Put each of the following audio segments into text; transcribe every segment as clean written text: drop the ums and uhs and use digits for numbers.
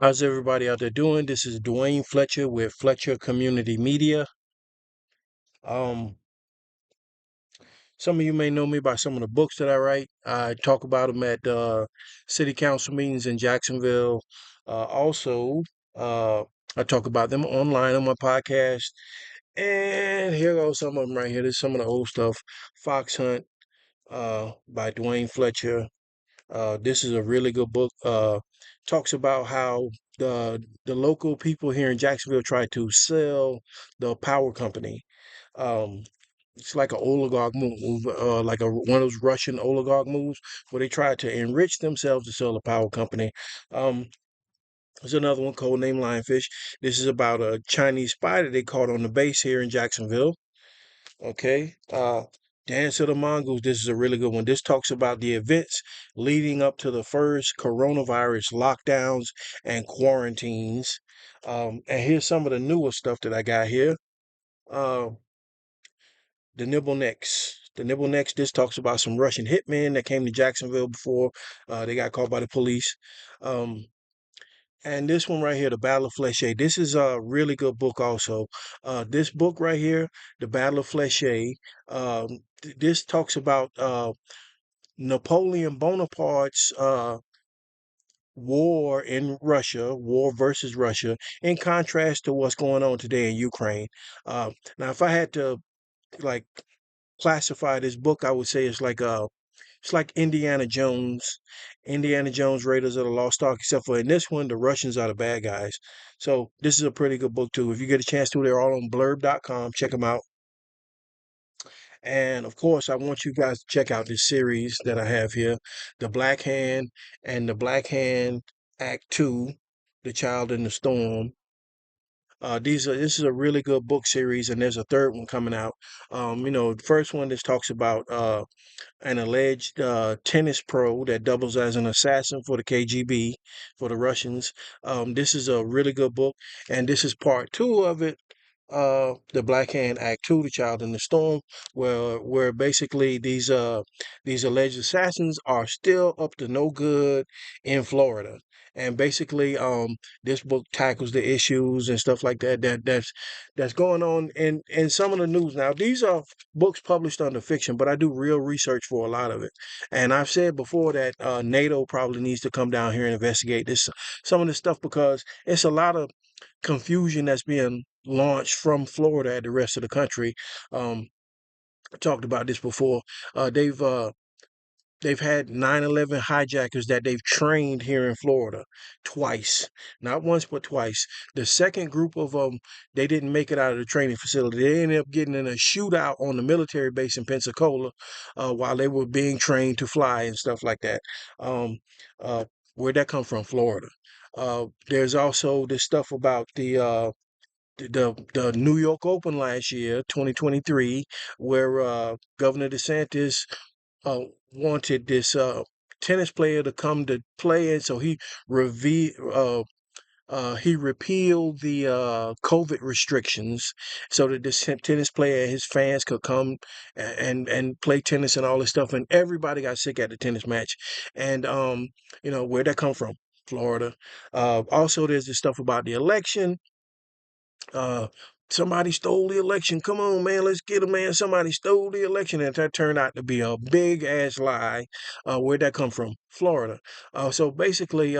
How's everybody out there doing? This is Duane Fletcher with Fletcher Community Media. Um, some of you may know me by some of the books that I write. I talk about them at city council meetings in Jacksonville. Also, uh, I talk about them online on my podcast. And here goes some of them right here. This is some of the old stuff. Fox Hunt by Duane Fletcher. This is a really good book. Talks about how the local people here in Jacksonville try to sell the power company. Um, it's like an oligarch move, like one of those Russian oligarch moves where they try to enrich themselves to sell a power company. Um, there's another one, called Name Lionfish. This is about a Chinese spy that they caught on the base here in Jacksonville. Okay. Dance of the Mongoose. This is a really good one. This talks about the events leading up to the first coronavirus lockdowns and quarantines. And here's some of the newer stuff that I got here. Uh, the Nibble Necks. The Nibble Necks. This talks about some Russian hitmen that came to Jacksonville before they got caught by the police. Um, and this one right here, The Battle of Fléché. This is a really good book also. This book right here, The Battle of Fléché, this talks about Napoleon Bonaparte's war in Russia, war versus Russia, in contrast to what's going on today in Ukraine. Now, if I had to like classify this book, I would say it's like Indiana Jones, Raiders of the Lost Ark, except for in this one, the Russians are the bad guys. So this is a pretty good book too. If you get a chance to, they're all on blurb.com. Check them out. And of course, I want you guys to check out this series that I have here, The Black Hand and The Black Hand Act Two, The Child in the Storm. This is a really good book series, and there's a third one coming out. The first one just talks about an alleged tennis pro that doubles as an assassin for the KGB, for the Russians. This is a really good book, and this is part two of it. The Black Hand Act Two, The Child in the Storm, where basically these alleged assassins are still up to no good in Florida. And basically, this book tackles the issues and stuff like that's going on in some of the news now. These are books published under fiction, but I do real research for a lot of it. And I've said before that NATO probably needs to come down here and investigate this some of this stuff because it's a lot of confusion that's being launched from Florida at the rest of the country. I talked about this before. They've had 9/11 hijackers that they've trained here in Florida twice, not once but twice. The second group of them, they didn't make it out of the training facility. They ended up getting in a shootout on the military base in Pensacola while they were being trained to fly and stuff like that. Um, uh, where'd that come from? Florida. There's also this stuff about the New York Open last year, 2023, where Governor DeSantis uh, wanted this tennis player to come to play, and so he repealed the COVID restrictions so that this tennis player and his fans could come and play tennis and all this stuff. And everybody got sick at the tennis match. And where'd that come from? Florida. Also, there's this stuff about the election. Uh, Somebody stole the election. Come on, man, let's get him, man. Somebody stole the election, and that turned out to be a big ass lie. Where'd that come from? Florida. So basically,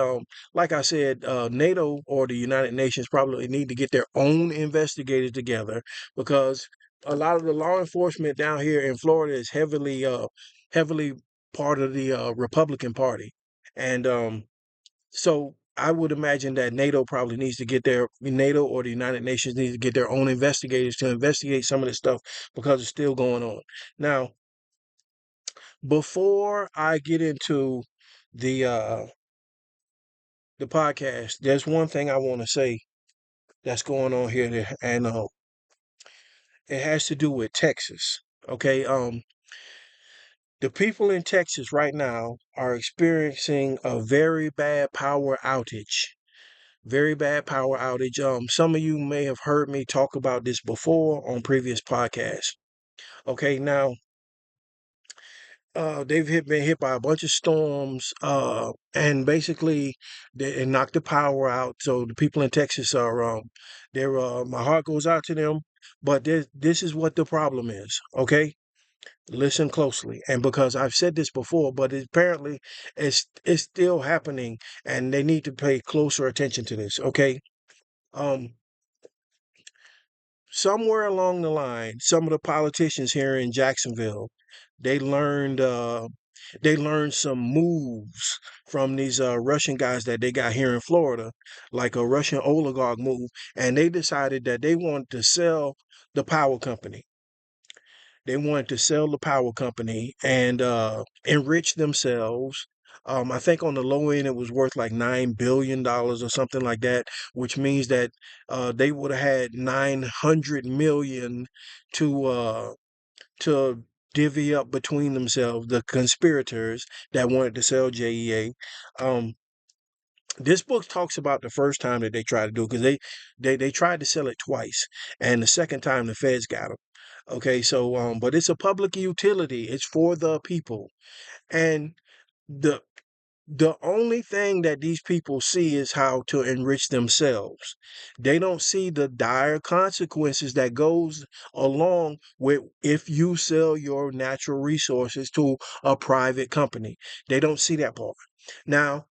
like I said, NATO or the United Nations probably need to get their own investigators together because a lot of the law enforcement down here in Florida is heavily part of the Republican Party, and so I would imagine that NATO or the United Nations needs to get their own investigators to investigate some of this stuff because it's still going on. Now, before I get into the uh the podcast, there's one thing I want to say that's going on here and it has to do with Texas. Okay, the people in Texas right now are experiencing a very bad power outage. Some of you may have heard me talk about this before on previous podcasts. Okay, now been hit by a bunch of storms, and basically it knocked the power out. So the people in Texas are, they're, my heart goes out to them. But this is what the problem is. Okay, listen closely, and because I've said this before, but apparently it's still happening, and they need to pay closer attention to this. Okay, um, somewhere along the line, some of the politicians here in Jacksonville, they learned uh, they learned some moves from these Russian guys that they got here in Florida, like a Russian oligarch move, and they decided that they wanted to sell the power company. They wanted to sell the power company and enrich themselves. I think on the low end it was worth like $9 billion or something like that, which means that they would have had 900 million to to divvy up between themselves, the conspirators that wanted to sell JEA. Um, this book talks about the first time that they tried to do it, because they tried to sell it twice, and the second time the feds got them. Okay, so but it's a public utility. It's for the people, and the the only thing that these people see is how to enrich themselves. They don't see the dire consequences that goes along with if you sell your natural resources to a private company. They don't see that part. Now,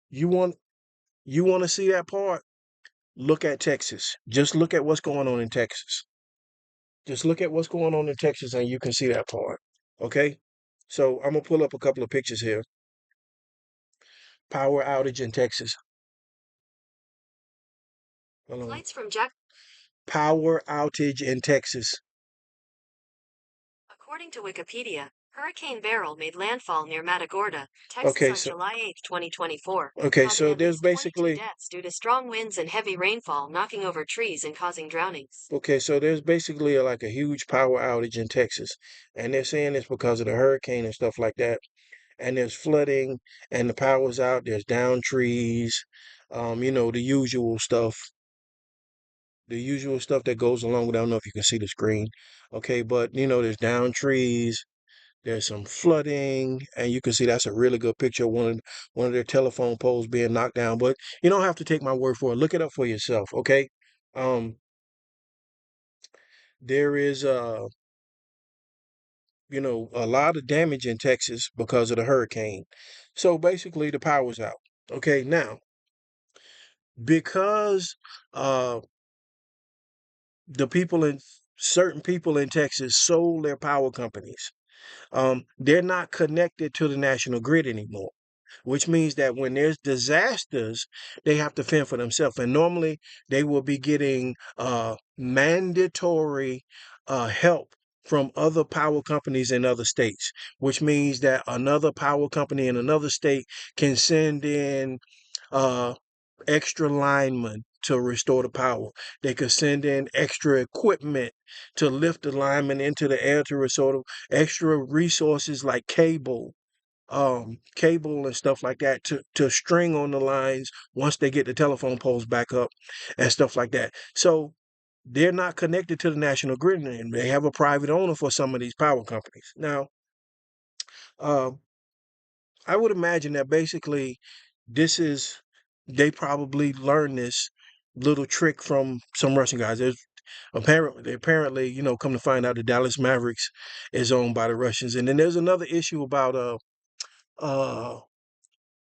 you want you want to see that part? Look at Texas. Just look at what's going on in Texas. Just look at what's going on in Texas and you can see that part. Okay? So I'm gonna pull up a couple of pictures here. Power outage in Texas. Hold on. Flights from Jack. Power outage in Texas. According to Wikipedia, Hurricane Beryl made landfall near Matagorda, Texas Okay, on so July 8, 2024, okay, causing so at there's least 22 basically deaths due to strong winds and heavy rainfall knocking over trees and causing drownings. like a huge power outage in Texas. And they're saying it's because of the hurricane and stuff like that. And there's flooding and the power's out, there's down trees, the usual stuff. The usual stuff that goes along with, I don't know if you can see the screen. Okay, but there's down trees, there's some flooding, and you can see that's a really good picture of one of their telephone poles being knocked down. But you don't have to take my word for it. Look it up for yourself, okay? Um, there is a lot of damage in Texas because of the hurricane. So basically the power's out. Okay, now because uh the people in certain people in Texas sold their power companies, they're not connected to the national grid anymore, which means that when there's disasters, they have to fend for themselves. And normally they will be getting mandatory help from other power companies in other states, which means that another power company in another state can send in uh, extra linemen to restore the power. They could send in extra equipment to lift the linemen into the air to restore the extra resources like cable and stuff like that to string on the lines once they get the telephone poles back up and stuff like that. So they're not connected to the national grid, and they have a private owner for some of these power companies. Now, uh, I would imagine that basically this is they probably learned this little trick from some Russian guys. There's apparently, come to find out the Dallas Mavericks is owned by the Russians. And then there's another issue about uh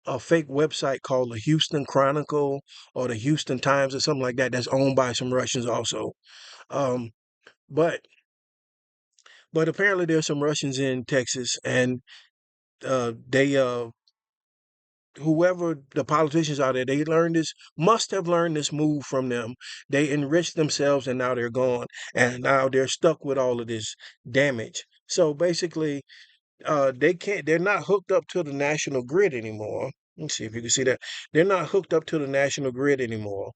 a fake website called the Houston Chronicle or the Houston Times or something like that that's owned by some Russians also. Um, but but apparently there's some Russians in Texas, and they whoever the politicians are there, they must have learned this move from them. They enriched themselves and now they're gone, and now they're stuck with all of this damage. So basically, they're not hooked up to the national grid anymore. Let me see if you can see that. They're not hooked up to the national grid anymore.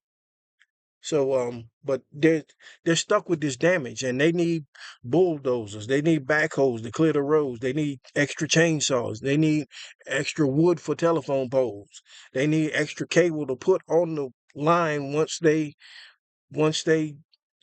So but they're stuck with this damage, and they need bulldozers, they need backhoes to clear the roads, they need extra chainsaws, they need extra wood for telephone poles, they need extra cable to put on the line once they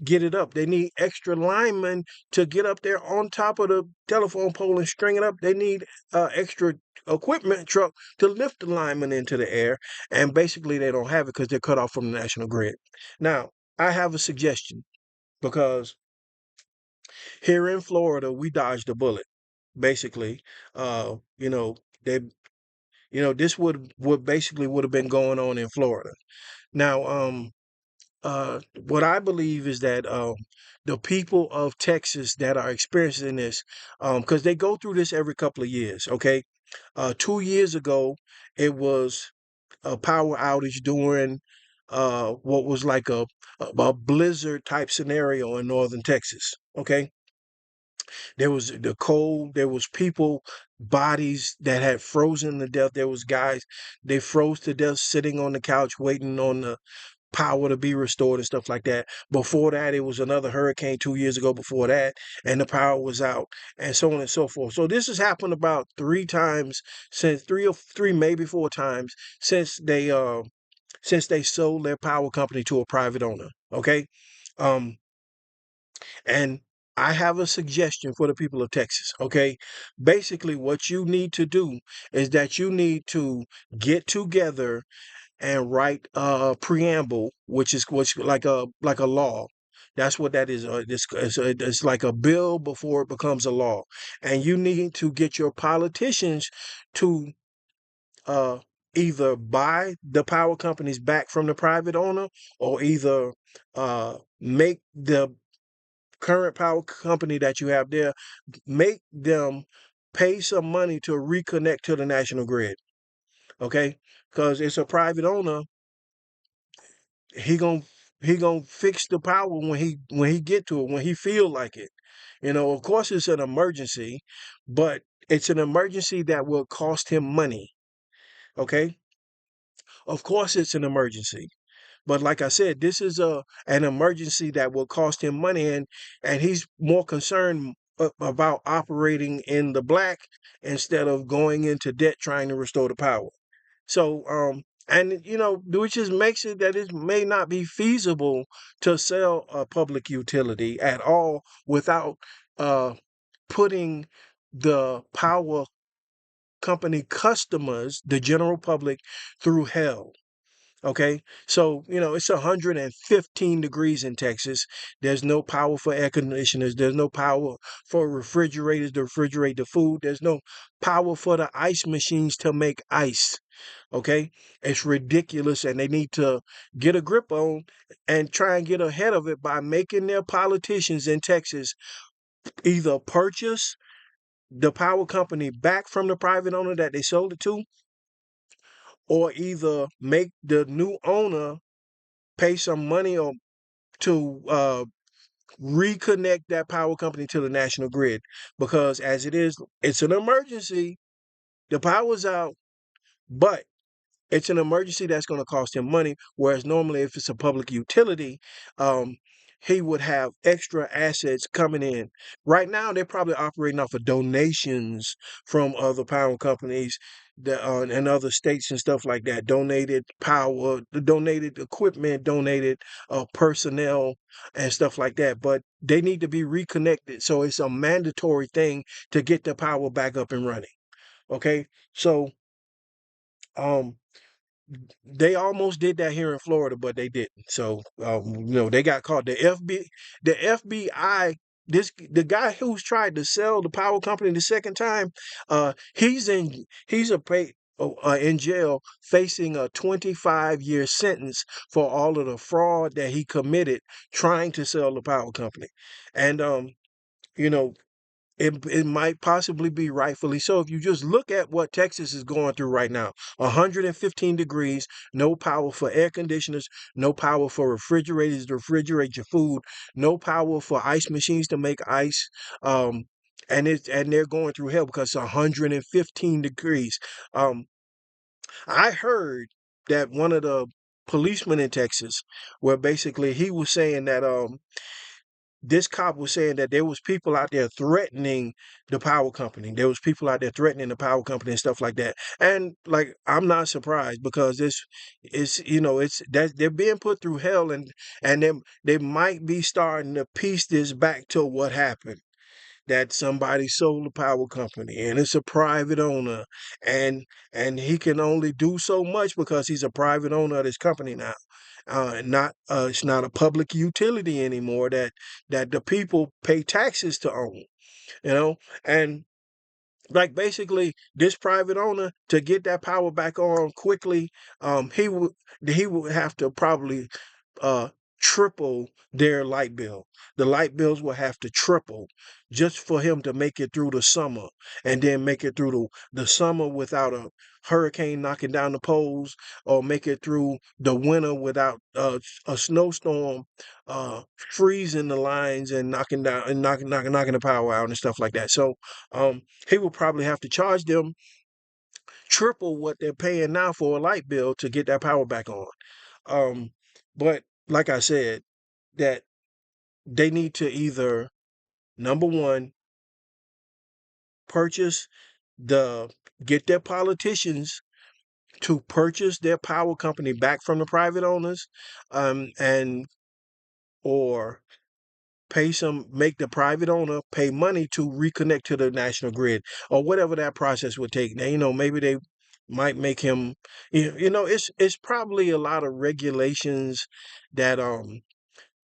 get it up. They need extra linemen to get up there on top of the telephone pole and string it up. They need extra equipment truck to lift the linemen into the air. And basically, they don't have it because they're cut off from the national grid. Now, I have a suggestion because here in Florida, we dodged a bullet. Basically, you know, they, this would basically would have been going on in Florida. Now, what I believe is that the people of Texas that are experiencing this, because they go through this every couple of years. Okay, 2 years ago, it was a power outage during what was like a blizzard type scenario in northern Texas. Okay, there was the cold. There was people bodies that had frozen to death. There was guys they froze to death sitting on the couch waiting on the power to be restored and stuff like that. Before that, it was another hurricane 2 years ago before that, and the power was out, and so on and so forth. So this has happened about three times since three, maybe four times since they sold their power company to a private owner. Okay. Um, and I have a suggestion for the people of Texas. Okay. Basically, what you need to do is that you need to get together and write a preamble, which like a law. That's what that is. It's like a bill before it becomes a law, and you need to get your politicians to uh, either buy the power companies back from the private owner, or either make the current power company that you have there make them pay some money to reconnect to the national grid. Okay, because it's a private owner. He gonna fix the power when he get to it, when he feel like it. Of course it's an emergency, but it's an emergency that will cost him money. Okay, of course it's an emergency, but like I said, this is an emergency that will cost him money, and he's more concerned about operating in the black instead of going into debt trying to restore the power. So, and which just makes it that it may not be feasible to sell a public utility at all without uh, putting the power company customers, the general public, through hell. Okay, so it's 115 degrees in Texas. There's no power for air conditioners. There's no power for refrigerators to refrigerate the food. There's no power for the ice machines to make ice. Okay, it's ridiculous, and they need to get a grip on and try and get ahead of it by making their politicians in Texas either purchase the power company back from the private owner that they sold it to, or either make the new owner pay some money or to reconnect that power company to the national grid. Because as it is, it's an emergency. The power's out, but it's an emergency that's going to cost him money. Whereas normally, if it's a public utility, um, he would have extra assets coming in. Right now, they're probably operating off of donations from other power companies and other states and stuff like that. Donated power, donated equipment, donated personnel, and stuff like that. But they need to be reconnected. So it's a mandatory thing to get the power back up and running. Okay. So, um, they almost did that here in Florida, but they didn't. So, they got caught. The FBI, the guy who's tried to sell the power company the second time, he's in jail facing a 25-year sentence for all of the fraud that he committed trying to sell the power company, and you know, it might possibly be rightfully so. If you just look at what Texas is going through right now, 115 degrees, no power for air conditioners, no power for refrigerators to refrigerate your food, no power for ice machines to make ice. Um, and they're going through hell because it's 115 degrees. Um, I heard that one of the policemen in Texas, where basically he was saying that this cop was saying that there was people out there threatening the power company. There was people out there threatening the power company and stuff like that. And like, I'm not surprised because this is, it's that they're being put through hell, and they might be starting to piece this back to what happened, that somebody sold the power company and it's a private owner, and he can only do so much because he's a private owner of this company now. Not It's not a public utility anymore that the people pay taxes to own, you know. And like, basically, this private owner, to get that power back on quickly, he would have to probably uh triple their light bill. The light bills will have to triple just for him to make it through the summer, and then make it through the summer without a hurricane knocking down the poles, or make it through the winter without a snowstorm freezing the lines and knocking down and knocking the power out and stuff like that. So he will probably have to charge them triple what they're paying now for a light bill to get that power back on. Um, but like I said, that they need to either, number one, purchase the get their politicians to purchase their power company back from the private owners, and or make the private owner pay money to reconnect to the national grid, or whatever that process would take. Now, maybe they might make him, it's probably a lot of regulations that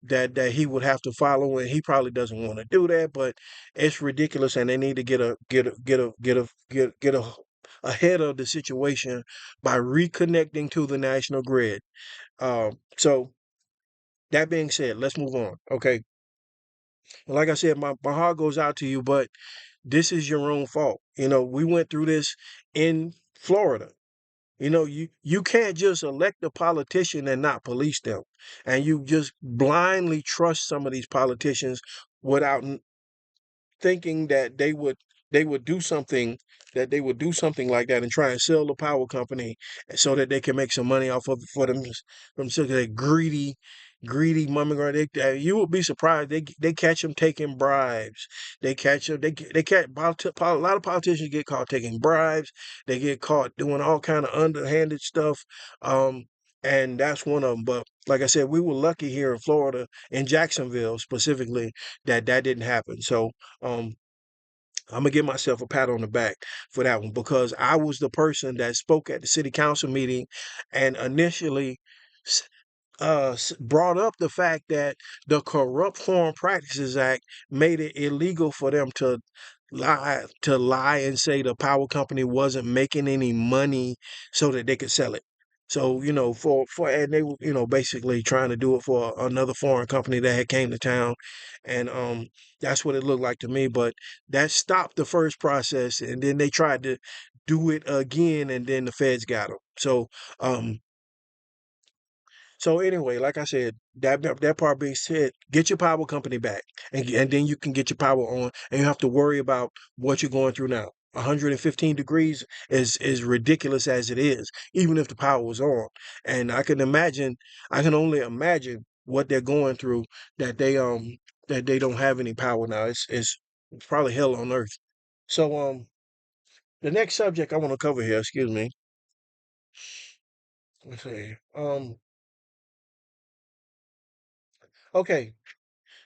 that he would have to follow, and he probably doesn't want to do that, but it's ridiculous, and they need to get ahead of the situation by reconnecting to the national grid. So that being said, let's move on. Okay. Like I said, my heart goes out to you, but this is your own fault. We went through this in Florida. You can't just elect a politician and not police them. And you just blindly trust some of these politicians without thinking that they would do something, like that, and try and sell the power company so that they can make some money off of it for them, so that greedy mummy. You would be surprised, they catch them taking bribes. They catch them they catch a lot of politicians get caught taking bribes. They get caught doing all kind of underhanded stuff. And that's one of them. But like I said, we were lucky here in Florida, in Jacksonville specifically, that didn't happen. So um, I'm gonna give myself a pat on the back for that one, because I was the person that spoke at the city council meeting and initially brought up the fact that the Corrupt Foreign Practices Act made it illegal for them to lie and say the power company wasn't making any money so that they could sell it. So, and they were, basically trying to do it for another foreign company that had came to town. And that's what it looked like to me. But that stopped the first process, and then they tried to do it again, and then the feds got them. Um so anyway, like I said, that part being said, get your power company back, and then you can get your power on, and you have to worry about what you're going through now. 115 degrees is ridiculous as it is, even if the power was on. And I can only imagine what they're going through, that they don't have any power now. It's probably hell on earth. So the next subject I want to cover here, excuse me. Let's see. Okay.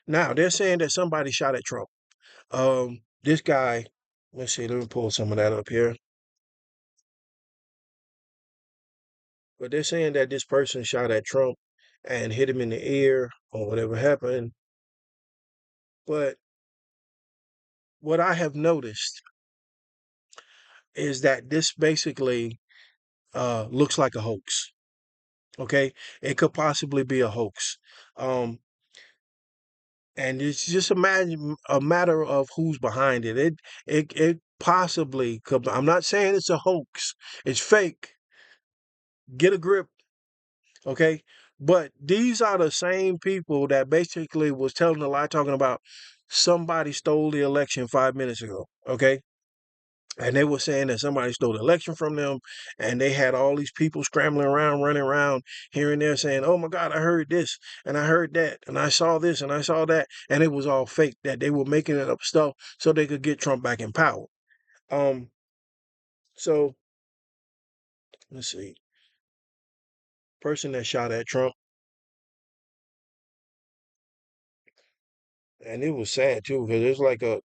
Now they're saying that somebody shot at Trump. This guy, let's see, let me pull some of that up here. But they're saying that this person shot at Trump and hit him in the ear or whatever happened. But what I have noticed is that this basically looks like a hoax. Okay, it could possibly be a hoax. Um, and it's just a matter of who's behind it. It possibly could. I'm not saying it's a hoax. It's fake. Get a grip. Okay. But these are the same people that basically was telling a lie, talking about somebody stole the election 5 minutes ago. Okay. and they were saying that somebody stole the election from them, and they had all these people scrambling around, running around here and there saying, "Oh my God, I heard this and I heard that and I saw this and I saw that," and it was all fake. That they were making it up stuff so they could get Trump back in power. Um, so let's see, person that shot at Trump, and it was sad too because it's like a,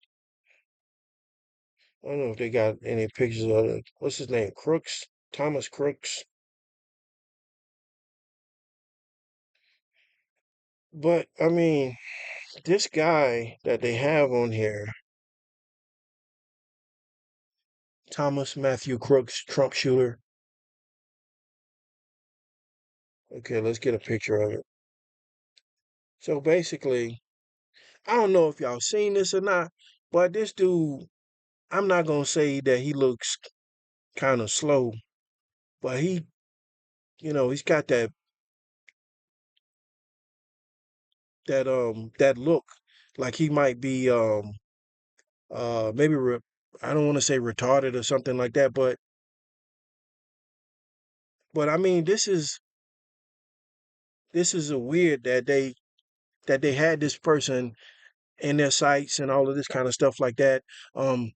I don't know if they got any pictures of it. What's his name? Crooks, Thomas Crooks. But I mean, this guy that they have on here, Thomas Matthew Crooks, Trump shooter. Okay, let's get a picture of it. So basically, I don't know if y'all seen this or not, but this dude, I'm not gonna say that he looks kind of slow, but he's got that look like he might be maybe I don't want to say retarded or something like that, but I mean this is a weird that they had this person in their sights and all of this kind of stuff like that. Um,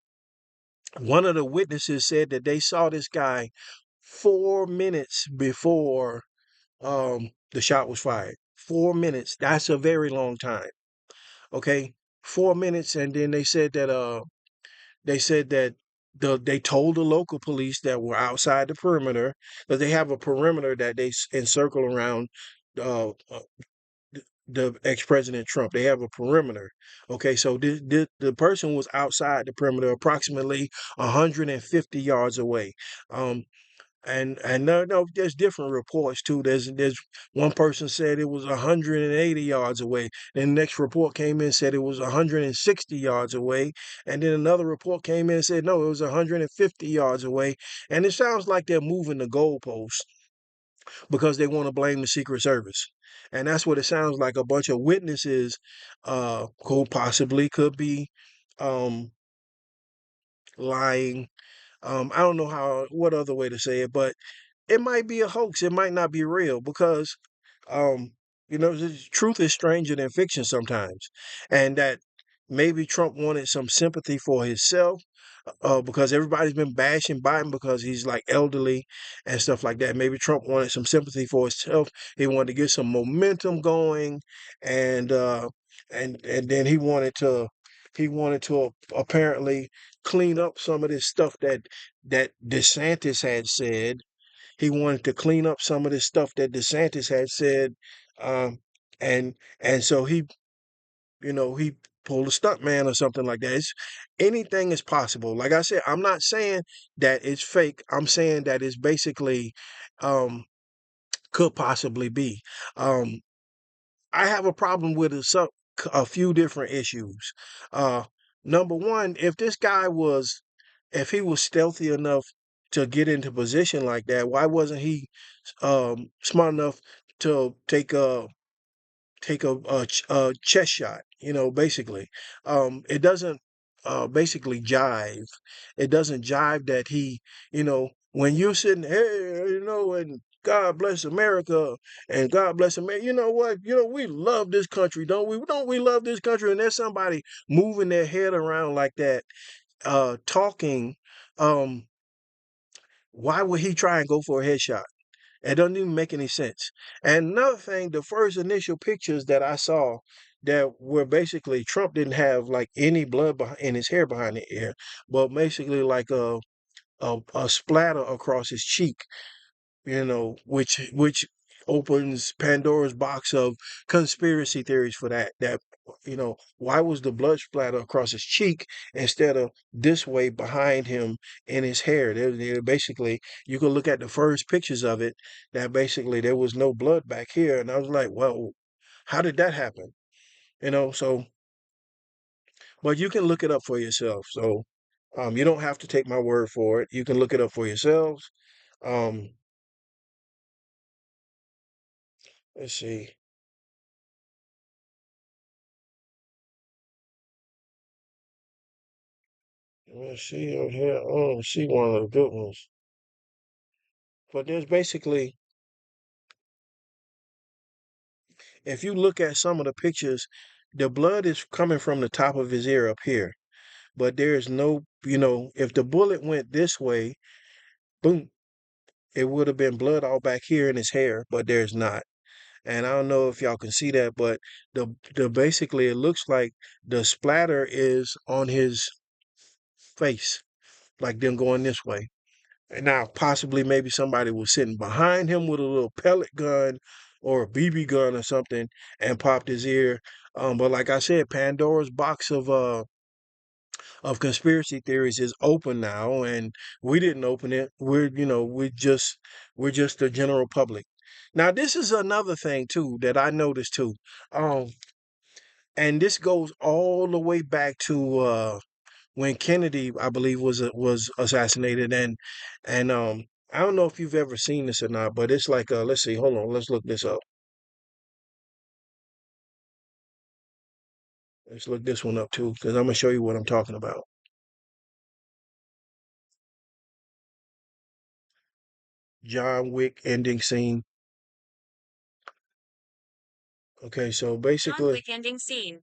One of the witnesses said that they saw this guy 4 minutes before the shot was fired. 4 minutes. That's a very long time. Okay. 4 minutes, and then they said that they told the local police that were outside the perimeter, because they have a perimeter that they encircle around uh, the ex-president Trump. They have a perimeter. Okay, so the person was outside the perimeter, approximately 150 yards away. Um, and no, there's different reports too. There's one person said it was 180 yards away. Then the next report came in and said it was 160 yards away. And then another report came in and said no, it was 150 yards away. And it sounds like they're moving the goalposts because they want to blame the Secret Service. And that's what it sounds like. A bunch of witnesses who possibly could be um, lying. I don't know what other way to say it, but it might be a hoax. It might not be real because, um, the truth is stranger than fiction sometimes. And that maybe Trump wanted some sympathy for himself, because everybody's been bashing Biden because he's like elderly and stuff like that. Maybe Trump wanted some sympathy for himself. He wanted to get some momentum going, and and then he wanted to apparently clean up some of this stuff that DeSantis had said. He wanted to clean up some of this stuff that DeSantis had said, um, and so he pulled a stunt man or something like that. Anything is possible. Like I said, I'm not saying that it's fake. I'm saying that it's basically um, could possibly be. Um, I have a problem with a few different issues. Uh, Number one, if he was stealthy enough to get into position like that, why wasn't he smart enough to take a chest shot? Basically, it doesn't basically jive. It doesn't jive that when you're sitting, hey, and God bless America and God bless America. You know what? We love this country, don't we? Don't we love this country? And there's somebody moving their head around like that, talking. Um, why would he try and go for a headshot? It doesn't even make any sense. And another thing, the first initial pictures that I saw that were basically Trump didn't have like any blood in his hair behind the ear, but basically like a splatter across his cheek, which opens Pandora's box of conspiracy theories for that. Why was the blood splatter across his cheek instead of this way behind him in his hair? Basically, you can look at the first pictures of it. That basically there was no blood back here, and I was like, well, how did that happen? So, but you can look it up for yourself. So, you don't have to take my word for it. You can look it up for yourselves. Um, let's see. Let's see over here. Oh, see one of the good ones. But there's basically, if you look at some of the pictures, the blood is coming from the top of his ear up here. But there's no, if the bullet went this way, boom, it would have been blood all back here in his hair, but there's not. And I don't know if y'all can see that, but the basically it looks like the splatter is on his face, like them going this way. And now possibly maybe somebody was sitting behind him with a little pellet gun or a BB gun or something and popped his ear. But like I said, Pandora's box of conspiracy theories is open now, and we didn't open it. We're just the general public. Now, this is another thing too that I noticed too. Um, and this goes all the way back to when Kennedy, I believe, was assassinated, and I don't know if you've ever seen this or not, but it's like let's see, hold on, let's look this up. Let's look this one up too, because I'm gonna show you what I'm talking about. John Wick ending scene. Okay, so John basically, Wick ending scene.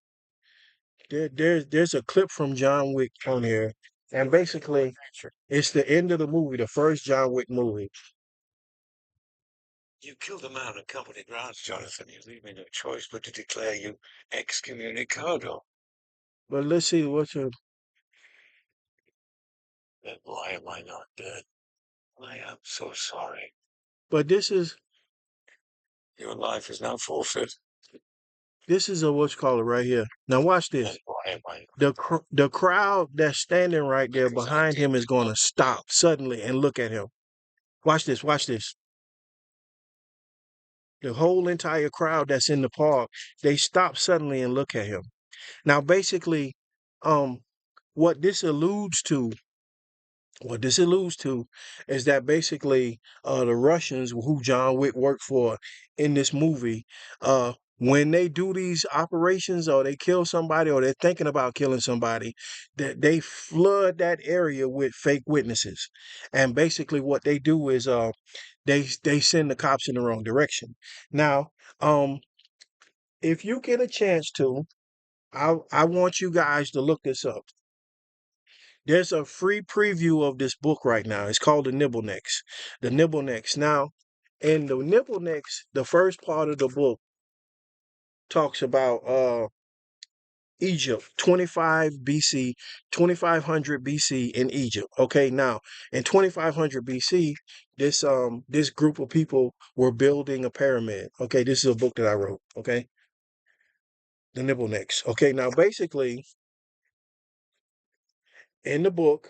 there's a clip from John Wick on here, and basically, it's the end of the movie, the first John Wick movie. You killed a man on company grounds, Jonathan. You leave me no choice but to declare you excommunicado. But let's see what's your. Then why am I not dead? I am so sorry. But this is your life is now forfeit. This is a what's called it right here. Now watch this. Then why am I? The crowd that's standing right there behind him is going to stop suddenly and look at him. Watch this. Watch this. The whole entire crowd that's in the park, they stop suddenly and look at him. Now, basically, um, what this alludes to, what this alludes to, is that basically the Russians, who John Wick worked for in this movie, when they do these operations or they kill somebody or they're thinking about killing somebody, that they flood that area with fake witnesses, and basically what they do is they send the cops in the wrong direction. Now, um, if you get a chance to, I want you guys to look this up. There's a free preview of this book right now. It's called The Nibblenecks. The Nibblenecks. Now, in the Nibblenecks, the first part of the book talks about Egypt, 25 BC, 2500 BC in Egypt. Okay, now in 2500 BC, this group of people were building a pyramid. Okay, this is a book that I wrote. Okay, The Nibblenecks. Okay, now basically in the book,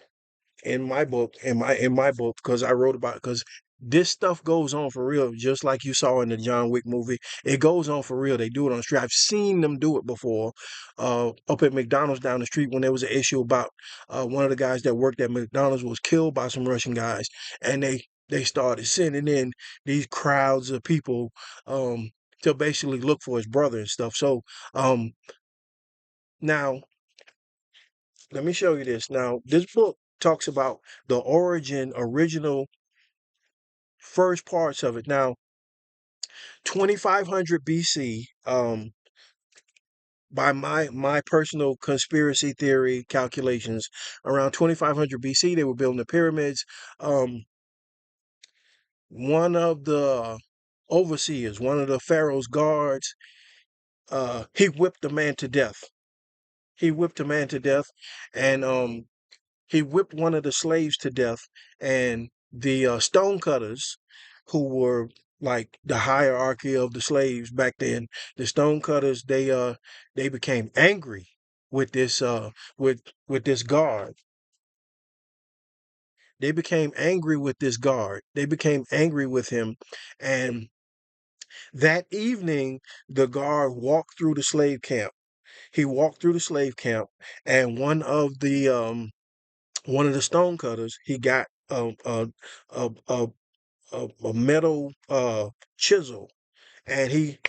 in my book, because I wrote about, because this stuff goes on for real, just like you saw in the John Wick movie. It goes on for real. They do it on the street. I've seen them do it before. Up at McDonald's down the street, when there was an issue about one of the guys that worked at McDonald's was killed by some Russian guys, and they started sending in these crowds of people um, to basically look for his brother and stuff. So now let me show you this. Now, this book talks about the original first parts of it. Now, 2500 BC, by my personal conspiracy theory calculations, around 2500 BC, they were building the pyramids. One of the overseers, one of the pharaoh's guards, he whipped a man to death. He whipped a man to death, and he whipped one of the slaves to death, and the stonecutters, who were like the hierarchy of the slaves back then, the stonecutters, they became angry with this with this guard. They became angry with this guard. They became angry with him, and that evening the guard walked through the slave camp. He walked through the slave camp, and one of the stonecutters, he got a, a, a metal chisel, and he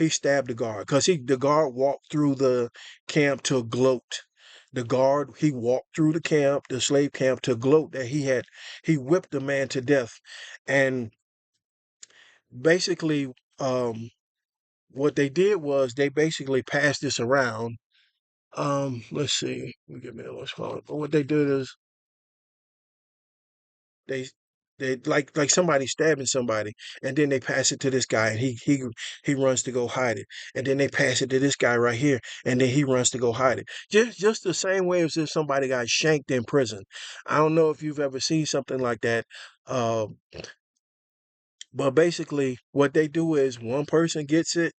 stabbed the guard, because the guard walked through the camp to gloat, The guard, he walked through the camp, the slave camp, to gloat that he whipped the man to death. And basically, um, what they did was they basically passed this around. Let's see, give me a let's call it. But what they did is they like somebody stabbing somebody, and then they pass it to this guy, and he runs to go hide it, and then they pass it to this guy right here, and then he runs to go hide it. Just the same way as if somebody got shanked in prison. I don't know if you've ever seen something like that. Uh, but basically, what they do is one person gets it,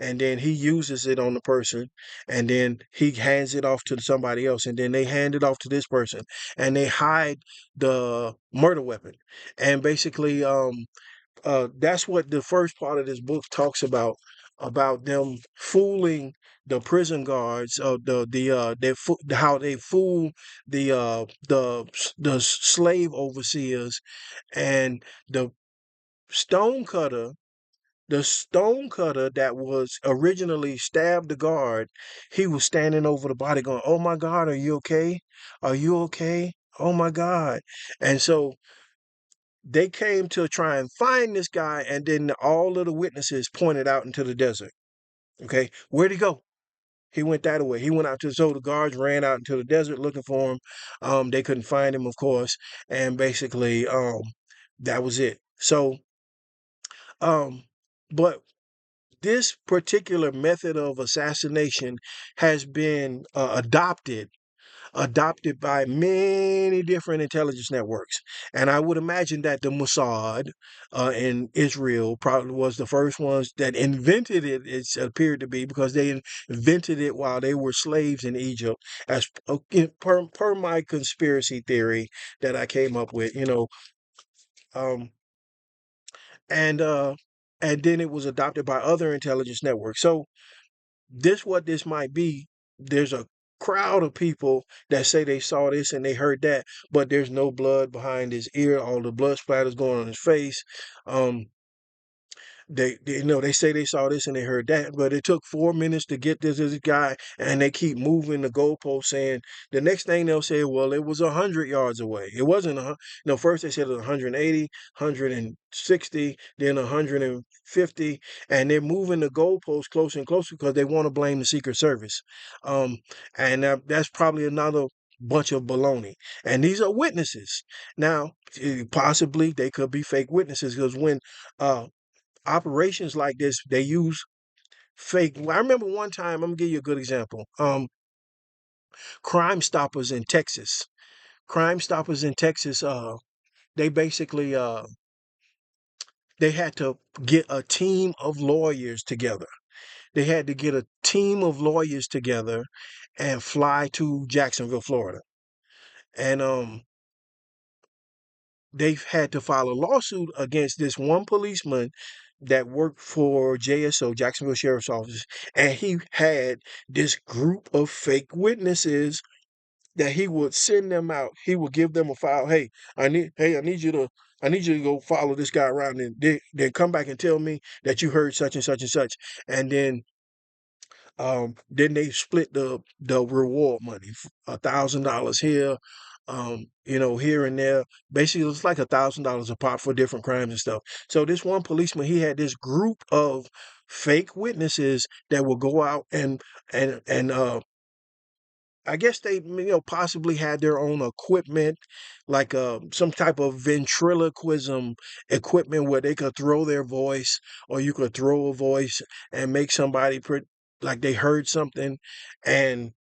and then he uses it on the person, and then he hands it off to somebody else, and then they hand it off to this person, and they hide the murder weapon. And basically, that's what the first part of this book talks about them fooling the prison guards, how they fool the slave overseers, and the stone cutter the stone cutter that was originally stabbed the guard. He was standing over the body going, "Oh my God, are you okay? Are you okay? Oh my God." And so they came to try and find this guy, and then all of the witnesses pointed out into the desert. Okay, where'd he go? He went that way. He went out to, so the guards ran out into the desert looking for him. They couldn't find him, of course, and basically, that was it. So, um, but this particular method of assassination has been adopted by many different intelligence networks. And I would imagine that the Mossad in Israel probably was the first ones that invented it. It's appeared to be because they invented it while they were slaves in Egypt, as per my conspiracy theory that I came up with. Um, and uh, and then it was adopted by other intelligence networks. So this might be. There's a crowd of people that say they saw this and they heard that, but there's no blood behind his ear. All the blood splatters going on his face. Um, they say they saw this and they heard that, but it took 4 minutes to get this guy, and they keep moving the goalpost, saying the next thing they'll say, well, it was 100 yards away. It wasn't first they said it was 180, 160, then 150, and they're moving the goalpost closer and closer because they want to blame the Secret Service. um and that's probably another bunch of baloney. And these are witnesses. Now, possibly they could be fake witnesses, because when uh operations like this, they use fake. I remember one time, I'm gonna give you a good example. Crime Stoppers in Texas. Crime Stoppers in Texas, they basically they had to get a team of lawyers together. They had to get a team of lawyers together and fly to Jacksonville, Florida. And they've had to file a lawsuit against this one policeman that worked for JSO, Jacksonville Sheriff's Office, and he had this group of fake witnesses that he would send them out. He would give them a file. I need you to go follow this guy around, and then come back and tell me that you heard such and such and such. And then they split the reward money, $1,000 here, here and there. Basically, it's like $1,000 a pop for different crimes and stuff. So this one policeman, he had this group of fake witnesses that will go out and I guess they, possibly had their own equipment, like some type of ventriloquism equipment where they could throw their voice, or you could throw a voice and make somebody like they heard something, and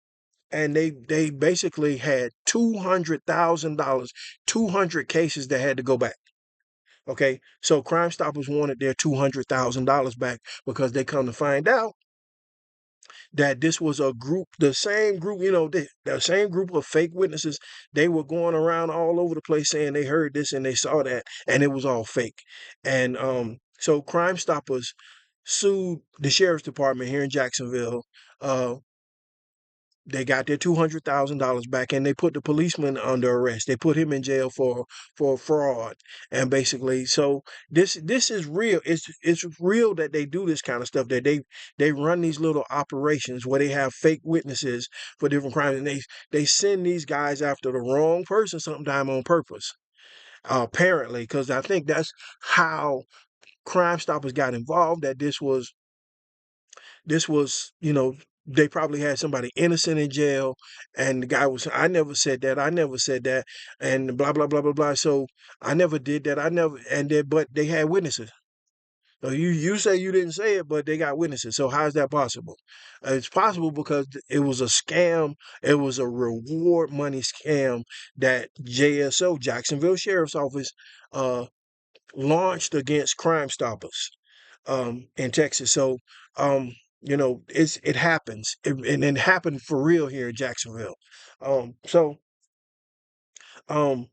they basically had $200,000, 200 cases that had to go back. Okay, so Crime Stoppers wanted their $200,000 back because they come to find out that this was a group, the same group, the same group of fake witnesses. They were going around all over the place saying they heard this and they saw that, and it was all fake. And so Crime Stoppers sued the sheriff's department here in Jacksonville. Uh, they got their $200,000 back, and they put the policeman under arrest. They put him in jail for fraud, and basically, so this is real. It's real that they do this kind of stuff. That they run these little operations where they have fake witnesses for different crimes, and they send these guys after the wrong person sometime on purpose. Apparently, because I think that's how Crime Stoppers got involved. That this was, they probably had somebody innocent in jail, and the guy was, I never said that, I never said that, and blah blah blah blah blah. So I never did that, I never, and then but they had witnesses. So you say you didn't say it, but they got witnesses. So how is that possible? It's possible because it was a scam. It was a reward money scam that JSO, Jacksonville Sheriff's Office, uh, launched against Crime Stoppers in Texas. So it happens, and it happened for real here in Jacksonville. So um,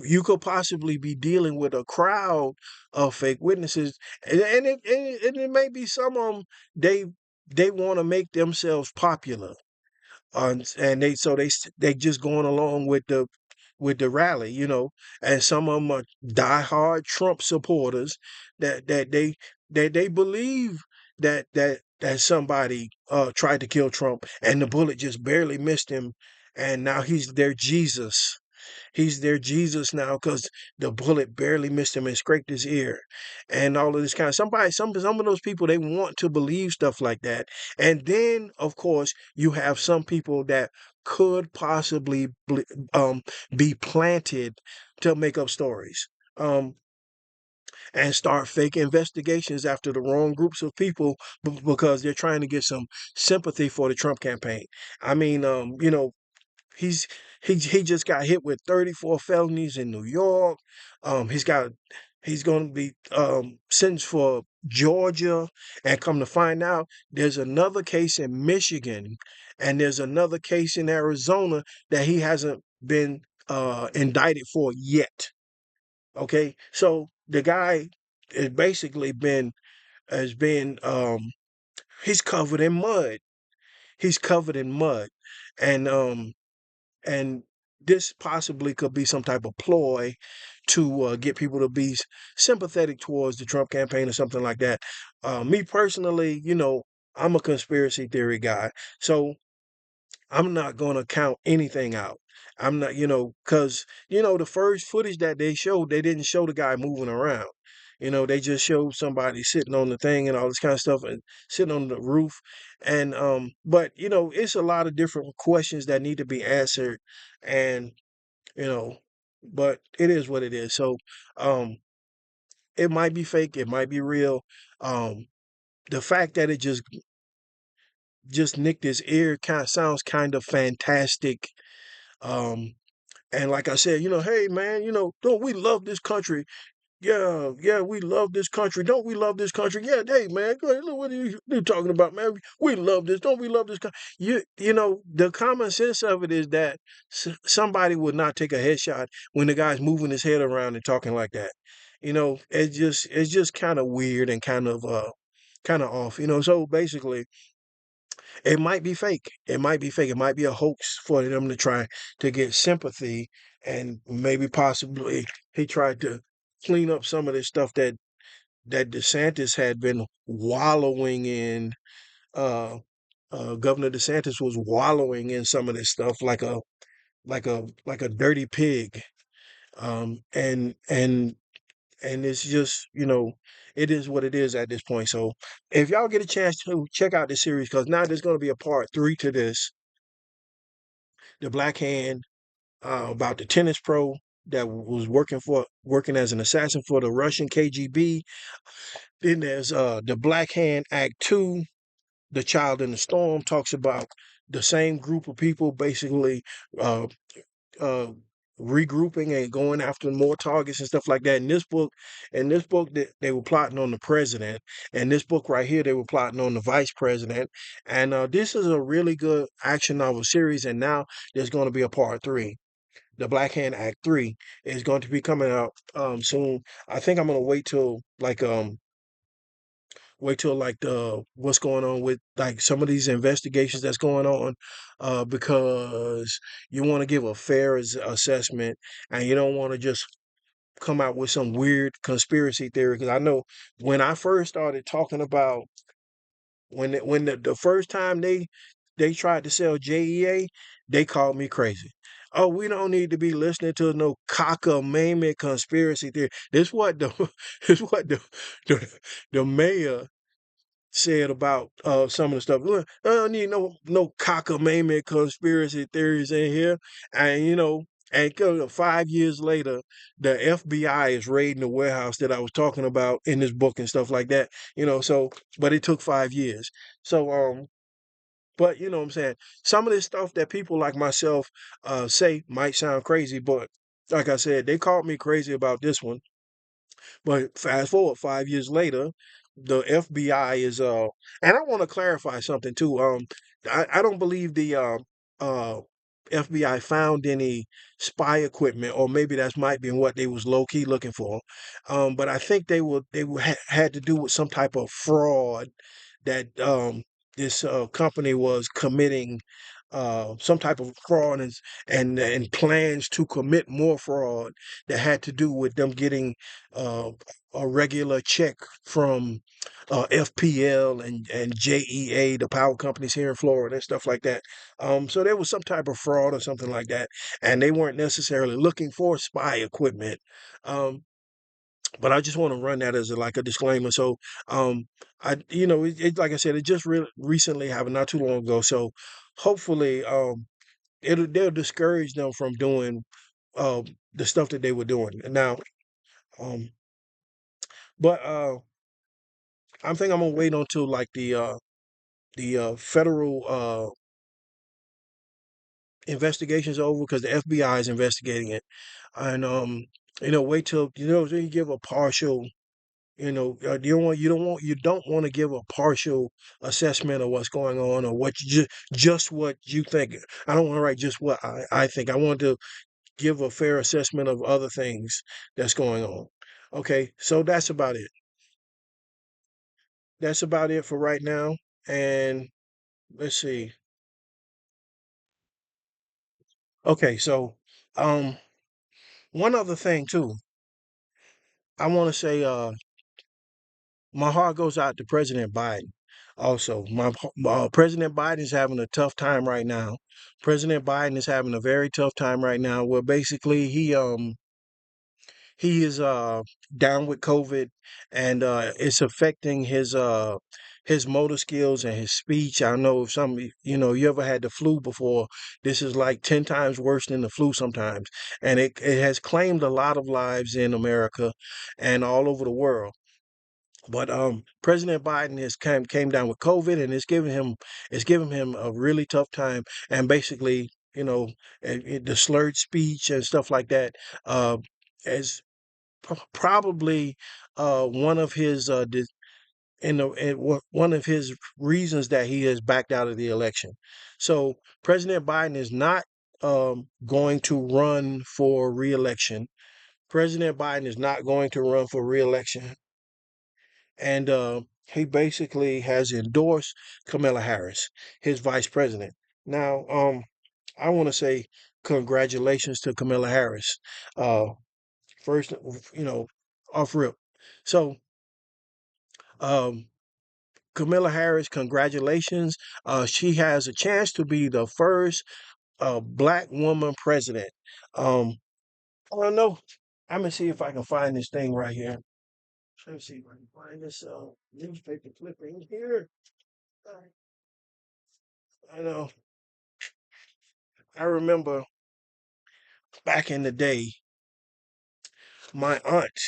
you could possibly be dealing with a crowd of fake witnesses, and it may be some of them, they want to make themselves popular, and they just going along with the rally, and some of them are diehard Trump supporters that they believe that somebody tried to kill Trump, and the bullet just barely missed him, and now he's their Jesus. He's their Jesus now because the bullet barely missed him and scraped his ear, and all of this kind of some of those people, they want to believe stuff like that. And then, of course, you have some people that could possibly be planted to make up stories. And start fake investigations after the wrong groups of people because they're trying to get some sympathy for the Trump campaign. I mean, He's he just got hit with 34 felonies in New York. He's got he's going to be sentenced for Georgia, and come to find out, there's another case in Michigan, and there's another case in Arizona that he hasn't been indicted for yet. Okay, so the guy has basically been has been he's covered in mud. He's covered in mud, and and this possibly could be some type of ploy to get people to be sympathetic towards the Trump campaign or something like that. Me personally, I'm a conspiracy theory guy, so I'm not going to count anything out. I'm not, because the first footage that they showed, they didn't show the guy moving around. They just showed somebody sitting on the thing and all this kind of stuff, and sitting on the roof. And but it's a lot of different questions that need to be answered, and you know, but it is what it is. So um, it might be fake, it might be real. Um, the fact that it just nicked his ear kind of sounds kind of fantastic. Um, and like I said, hey man, don't we love this country? Yeah, yeah, we love this country. Don't we love this country? Yeah, hey man, go ahead, look what you talking about, man? We love this. Don't we love this country? The common sense of it is that somebody would not take a headshot when the guy's moving his head around and talking like that. It's just kind of weird and kind of off. So basically, it might be fake. It might be fake. It might be a hoax for them to try to get sympathy, and maybe possibly he tried to clean up some of this stuff that DeSantis had been wallowing in. Uh, Governor DeSantis was wallowing in some of this stuff like a dirty pig. And it's just, it is what it is at this point. So if y'all get a chance to check out this series, because now there's going to be a part three to this, the Black Hand, about the tennis pro that was working as an assassin for the Russian KGB. Then there's the Black Hand Act 2, The Child in the Storm, talks about the same group of people basically uh, uh, regrouping and going after more targets and stuff like that. In this book, they were plotting on the president. And this book right here, they were plotting on the vice president. And this is a really good action novel series. And now there's going to be a part three. The Black Hand Act 3 is going to be coming out soon. I think I'm going to wait till like Wait till like the what's going on with like some of these investigations that's going on, because you want to give a fair assessment, and you don't want to just come out with some weird conspiracy theory. Because I know when I first started talking about when the first time they tried to sell JEA, they called me crazy. Oh, we don't need to be listening to no cockamamie conspiracy theory. This what the this what the, the mayor said about some of the stuff. "Look, I don't need no cockamamie conspiracy theories in here." And and 5 years later, the FBI is raiding the warehouse that I was talking about in this book and stuff like that. So but it took 5 years. So but you know what I'm saying? Some of this stuff that people like myself say might sound crazy, but like I said, they called me crazy about this one. But fast forward 5 years later, the FBI is and I want to clarify something too. I don't believe the uh FBI found any spy equipment, or maybe that might be what they was low key looking for. But I think had to do with some type of fraud that this company was committing. Some type of fraud, and plans to commit more fraud that had to do with them getting uh, a regular check from FPL and JEA, the power companies here in Florida and stuff like that. So there was some type of fraud or something like that, and they weren't necessarily looking for spy equipment. Um, but I just want to run that as like a disclaimer. So, like I said, it just recently happened not too long ago. So, hopefully, they'll discourage them from doing uh, the stuff that they were doing. Now, um, but I think I'm gonna wait until like the federal investigation's over, because the FBI is investigating it, and wait till then you give a partial. You don't want to give a partial assessment of what's going on, or what just what you think. I don't want to write just what I think. I want to give a fair assessment of other things that's going on. Okay, so that's about it for right now. And let's see. Okay, so um one other thing too. I want to say my heart goes out to President Biden. Also, President Biden is having a tough time right now. President Biden is having a very tough time right now, where basically he is down with COVID, and it's affecting his motor skills and his speech. I know if you ever had the flu before, this is like 10 times worse than the flu sometimes. And it has claimed a lot of lives in America and all over the world. But President Biden has came down with COVID, and it's giving him a really tough time. And basically, the slurred speech and stuff like that, as probably one of his one of his reasons that he has backed out of the election. So President Biden is not going to run for reelection. President Biden is not going to run for reelection, and he basically has endorsed Kamala Harris, his vice president. Now, I want to say congratulations to Kamala Harris. Uh, First, off rip. So, um, Camilla Harris, congratulations. She has a chance to be the first black woman president. Um, I don't know. I'm gonna see if I can find this thing right here. Let me see if I can find this newspaper clipping here. I know. I remember back in the day, my aunt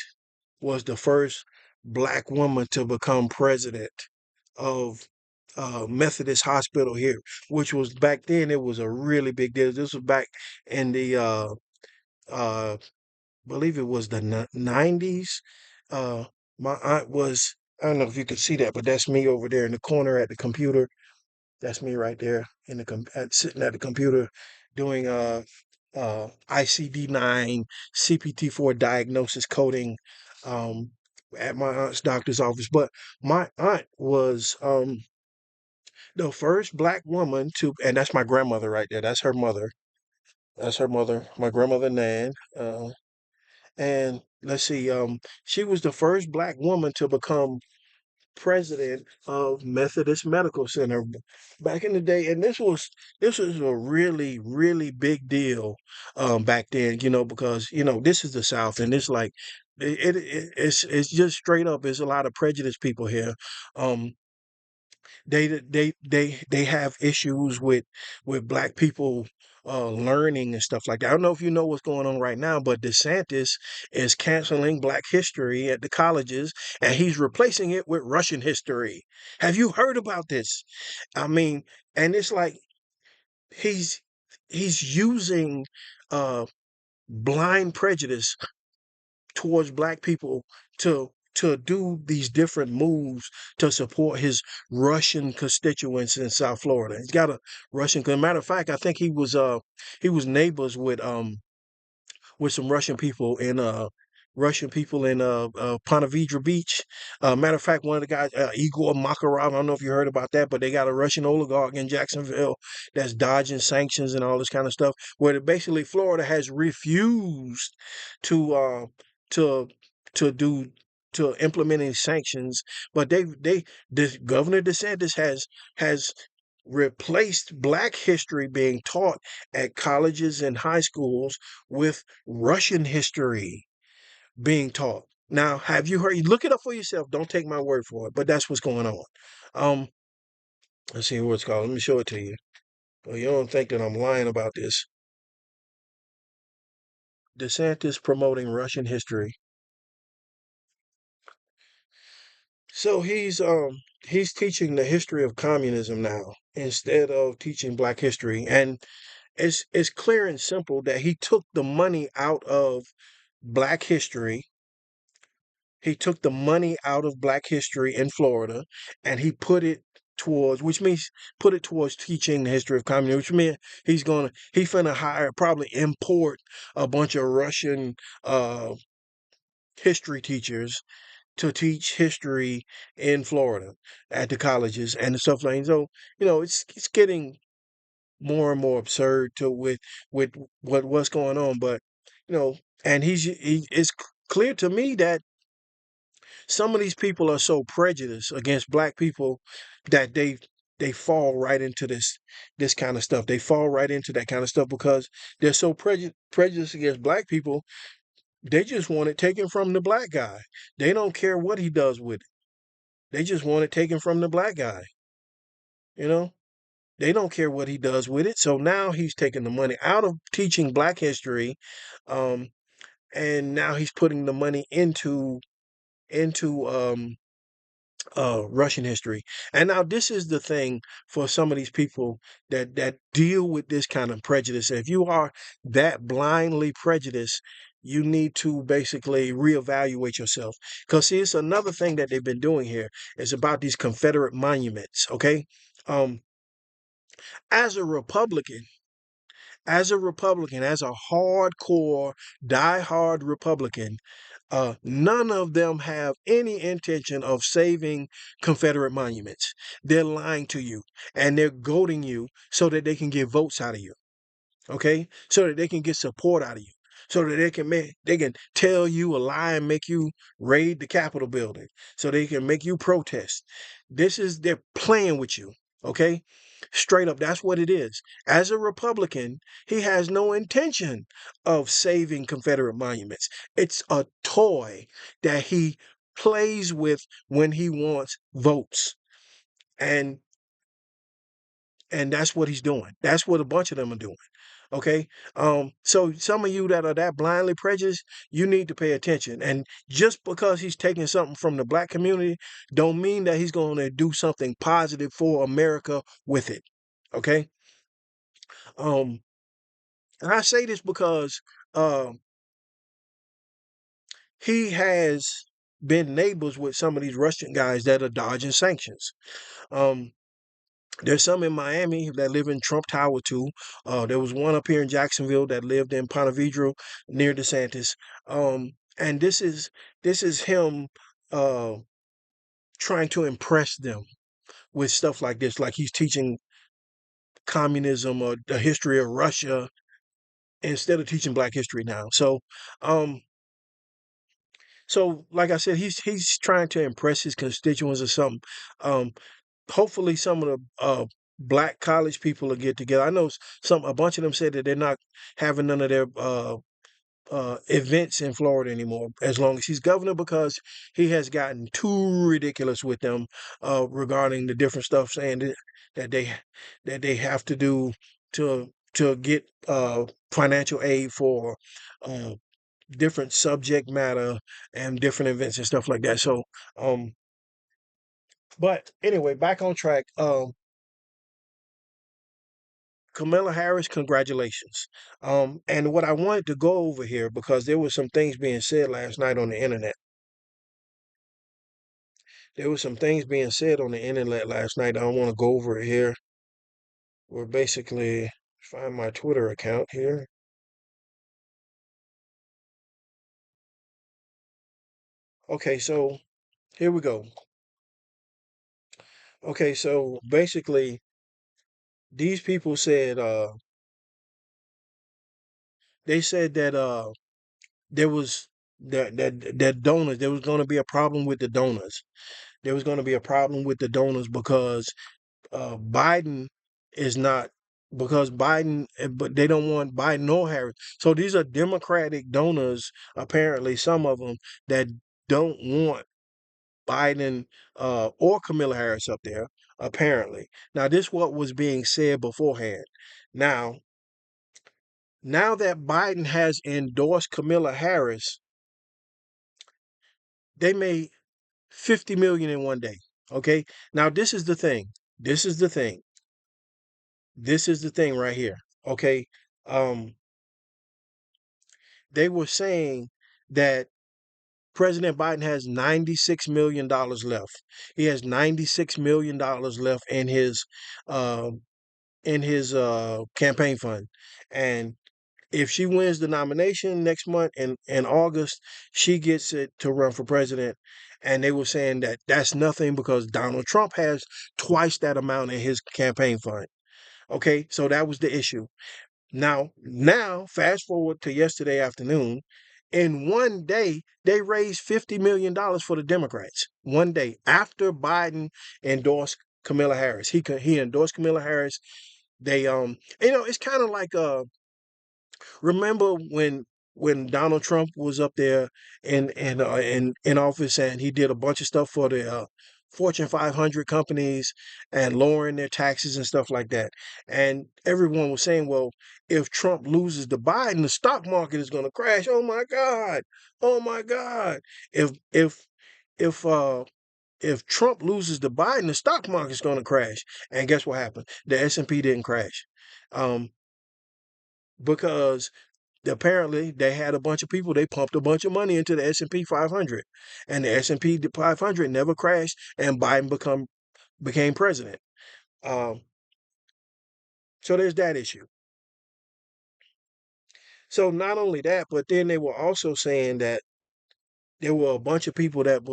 was the first black woman to become president of Methodist Hospital here, which was back then. It was a really big deal. This was back in the uh, believe it was the 90s. My aunt was. I don't know if you could see that, but that's me over there in the corner at the computer. That's me right there in sitting at the computer doing ICD-9 CPT-4 diagnosis coding. Um, at my aunt's doctor's office. But my aunt was the first black woman to, and that's my grandmother right there. That's her mother. That's her mother, my grandmother Nan. And let's see, she was the first black woman to become president of Methodist Medical Center back in the day, and this was a really big deal back then, because this is the South, and it's like it's just straight up. There's a lot of prejudiced people here. Um, they have issues with black people learning and stuff like that. I don't know if you know what's going on right now, but DeSantis is canceling Black history at the colleges, and he's replacing it with Russian history. Have you heard about this? I mean, and it's like he's he's using uh blind prejudice towards black people to do these different moves to support his Russian constituents in South Florida. He's got a Russian. Matter of fact, I think he was neighbors with some Russian people in Ponte Vedra Beach. Matter of fact, one of the guys, Igor Makarov, I don't know if you heard about that, but they got a Russian oligarch in Jacksonville that's dodging sanctions and all this kind of stuff. Where basically Florida has refused to to to do to implementing sanctions, but this Governor DeSantis has replaced Black history being taught at colleges and high schools with Russian history being taught. Now, have you heard? Look it up for yourself. Don't take my word for it. But that's what's going on. Um, let's see what it's called. Let me show it to you. Oh, you don't think that I'm lying about this? DeSantis promoting Russian history. So he's teaching the history of communism now instead of teaching Black history, and it's clear and simple that he took the money out of Black history. He took the money out of Black history in Florida, and he put it towards, which means put it towards teaching the history of communism, which means he finna hire, probably import a bunch of Russian uh history teachers to teach history in Florida at the colleges and stuff like that. So, it's getting more and more absurd to with what's going on. But, and it's clear to me that some of these people are so prejudiced against black people that they fall right into this kind of stuff. They fall right into that kind of stuff because they're so prejudiced against black people. They just want it taken from the black guy. They don't care what he does with it. They just want it taken from the black guy. You know, they don't care what he does with it. So now he's taking the money out of teaching black history, um, and now he's putting the money into Russian history. And now this is the thing for some of these people that deal with this kind of prejudice. If you are that blindly prejudiced, you need to basically reevaluate yourself. Because see, it's another thing that they've been doing here is about these Confederate monuments. Okay. Um, as a Republican, as a hardcore, die-hard Republican, none of them have any intention of saving Confederate monuments. They're lying to you and they're goading you so that they can get votes out of you. Okay, so that they can get support out of you, so that they can tell you a lie and make you raid the Capitol building, so they can make you protest. They're playing with you. Okay, straight up, that's what it is. As a Republican, he has no intention of saving Confederate monuments. It's a toy that he plays with when he wants votes, and and that's what he's doing. That's what a bunch of them are doing. Okay. So some of you that are that blindly prejudiced, you need to pay attention. And just because he's taking something from the black community, don't mean that he's going to do something positive for America with it. Okay. Um, and I say this because uh, he has been neighbors with some of these Russian guys that are dodging sanctions. Um, There's some in Miami that live in Trump Tower too. There was one up here in Jacksonville that lived in Ponte Vedra near DeSantis. And this is him. uh, trying to impress them with stuff like this, like he's teaching communism or the history of Russia instead of teaching Black history now. Um, so like I said, he's trying to impress his constituents or something. Um, Hopefully, some of the Black college people will get together. I know a bunch of them said that they're not having none of their events in Florida anymore as long as he's governor because he has gotten too ridiculous with them regarding the different stuff saying that they that they have to do to get financial aid for uh, different subject matter and different events and stuff like that. So, but anyway, back on track. Kamala Harris, congratulations. And what I wanted to go over here because there were some things being said last night on the internet. There were some things being said on the internet last night. I want to go over it here. We're basically find my Twitter account here. Okay, so here we go. Okay, so basically these people said they said that there was that donors there was going to be a problem with the donors. There was going to be a problem with the donors because Biden is not because but they don't want Biden nor Harris. So these are Democratic donors, apparently, some of them that don't want Biden or Kamala Harris up there, apparently. Now, this what was being said beforehand. Now, now that Biden has endorsed Kamala Harris, they made 50 million in one day. Okay. Now, this is the thing. This is the thing. This is the thing right here. Okay. Um, they were saying that President Biden has $96 million left. He has $96 million left uh, in his campaign fund, and if she wins the nomination next month in August, she gets it to run for president. And they were saying that that's nothing because Donald Trump has twice that amount in his campaign fund. Okay, so that was the issue. Now, fast forward to yesterday afternoon. In one day, they raised $50 million for the Democrats. One day after Biden endorsed Kamala Harris, he endorsed Kamala Harris. They it's kind of like remember when Donald Trump was up there in office and he did a bunch of stuff for the Fortune 500 companies and lowering their taxes and stuff like that. And everyone was saying, well, if Trump loses to Biden, the stock market is going to crash. Oh my God. Oh my God. If if if uh if Trump loses to Biden, the stock market's going to crash. And guess what happened? The S&P didn't crash. Um, because apparently they had a bunch of people they pumped a bunch of money into the S&P 500 and the S&P 500 never crashed and Biden became president. um, so there's that issue. So not only that, but then they were also saying that there were a bunch of people that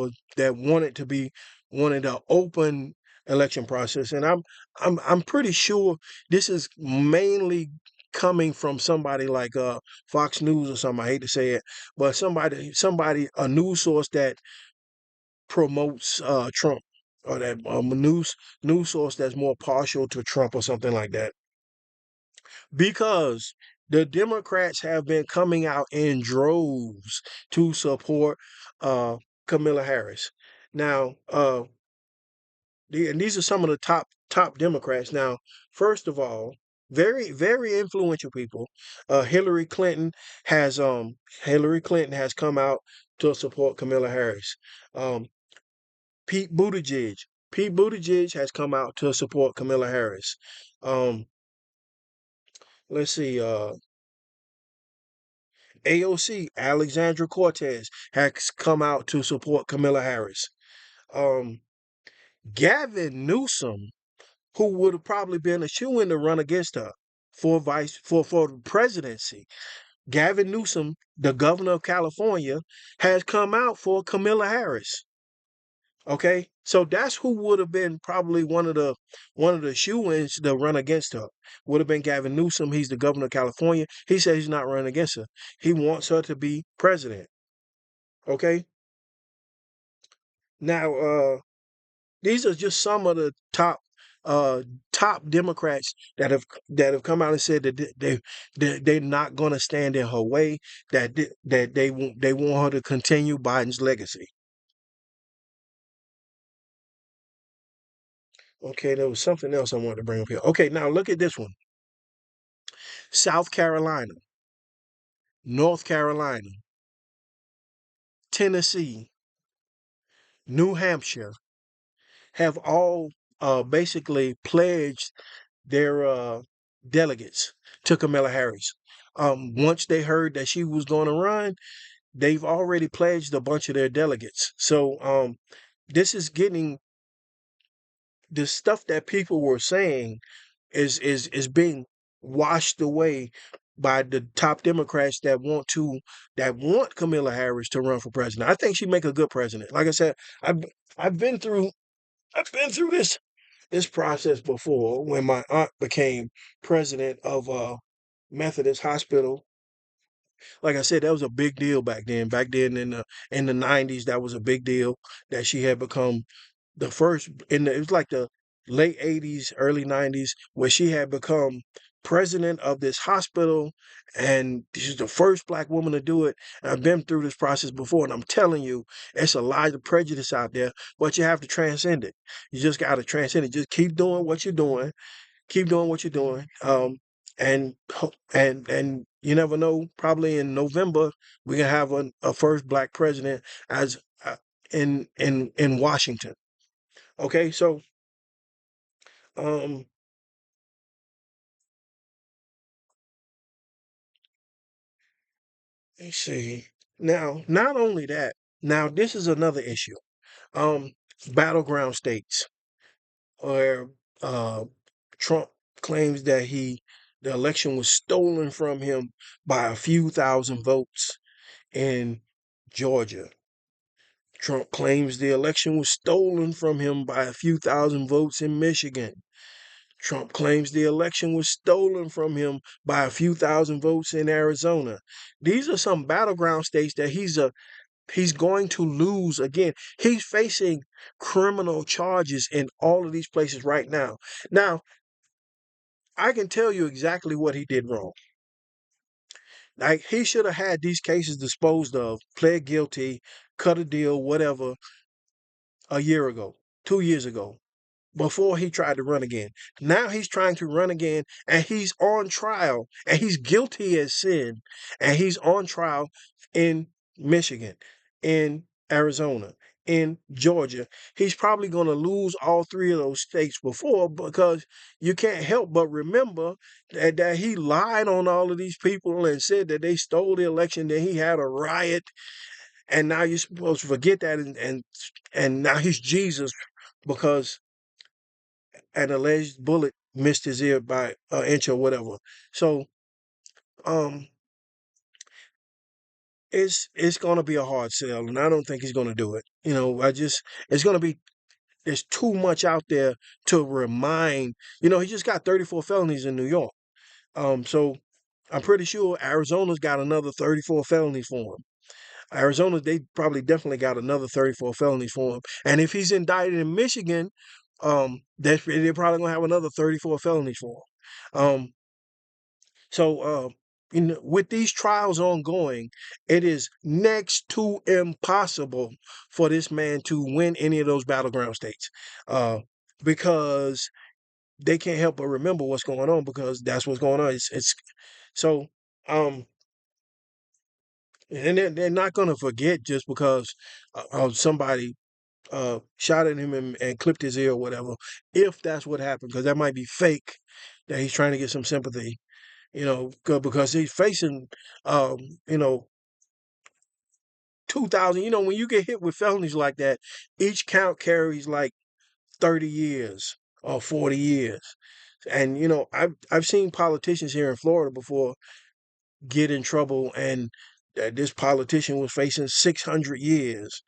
wanted an open election process, and I'm pretty sure this is mainly coming from somebody like Fox News or something. I hate to say it, but somebody a news source that promotes Trump, or that news source that's more partial to Trump or something like that, because the Democrats have been coming out in droves to support uh, Kamala Harris. Now, and these are some of the top Democrats. Now, first of all, very influential people. Hillary Clinton has come out to support Kamala Harris. Um, Pete Buttigieg Pete Buttigieg has come out to support Kamala Harris. Um, let's see. AOC, Alexandra Cortez, has come out to support Kamala Harris. Um, Gavin Newsom, who would have probably been a shoo-in to run against her for the presidency. Gavin Newsom, the governor of California, has come out for Kamala Harris. Okay, so that's who would have been probably one of the shoe-ins to run against her. Would have been Gavin Newsom. He's the governor of California. He says he's not running against her. He wants her to be president. Okay, now these are just some of the uh, top Democrats that have come out and said that they're not going to stand in her way. That they want her to continue Biden's legacy. Okay, there was something else I wanted to bring up here. Okay, now look at this one. South Carolina, North Carolina, Tennessee, New Hampshire have all basically pledged their delegates to Kamala Harris. Once they heard that she was going to run, they've already pledged a bunch of their delegates. So this is getting the stuff that people were saying is being washed away by the top Democrats that want Kamala Harris to run for president. I think she'd make a good president. Like I said, I've I've been through I've been through this process before when my aunt became president of Methodist Hospital. Like I said, that was a big deal back then. Back then in the 90s, that was a big deal that she had become the first it was like the late 80s, early 90s, where she had become president of this hospital, and she's the first black woman to do it. And I've been through this process before, and I'm telling you, it's a lot of prejudice out there, but you have to transcend it. You just got to transcend it. Just keep doing what you're doing. Keep doing what you're doing. And you never know. Probably in November, we can have a first black president as in Washington. Okay, so um, let's see. Now, not only that, now this is another issue. Um, Battleground states, where uh, Trump claims that the election was stolen from him by a few thousand votes in Georgia. Trump claims the election was stolen from him by a few thousand votes in Michigan. Trump claims the election was stolen from him by a few thousand votes in Arizona. These are some battleground states that he's going to lose again. He's facing criminal charges in all of these places right now. Now, I can tell you exactly what he did wrong. Like he should have had these cases disposed of, pled guilty, cut a deal, whatever, a year ago, 2 years ago, before he tried to run again. Now he's trying to run again, and he's on trial, and he's guilty as sin, and he's on trial in Michigan, in Arizona, in Georgia. He's probably going to lose all three of those states before, because you can't help but remember that he lied on all of these people and said that they stole the election, that he had a riot, and now you're supposed to forget that, and now he's Jesus because an alleged bullet missed his ear by an inch or whatever. So um, it's going to be a hard sell, and I don't think he's going to do it. It's going to be there's too much out there to remind. He just got 34 felonies in New York. So I'm pretty sure Arizona's got another 34 felonies for him. Arizona, they probably definitely got another 34 felonies for him. And if he's indicted in Michigan, they're probably gonna have another 34 felonies for him. So with these trials ongoing, it is next to impossible for this man to win any of those battleground states, because they can't help but remember what's going on, because that's what's going on. It's so um and they're not going to forget just because somebody shot at him and clipped his ear or whatever, if that's what happened, because that might be fake, that he's trying to get some sympathy, because he's facing, um, you know, 2,000. When you get hit with felonies like that, each count carries like 30 years or 40 years. And, I've seen politicians here in Florida before get in trouble, and this politician was facing 600 years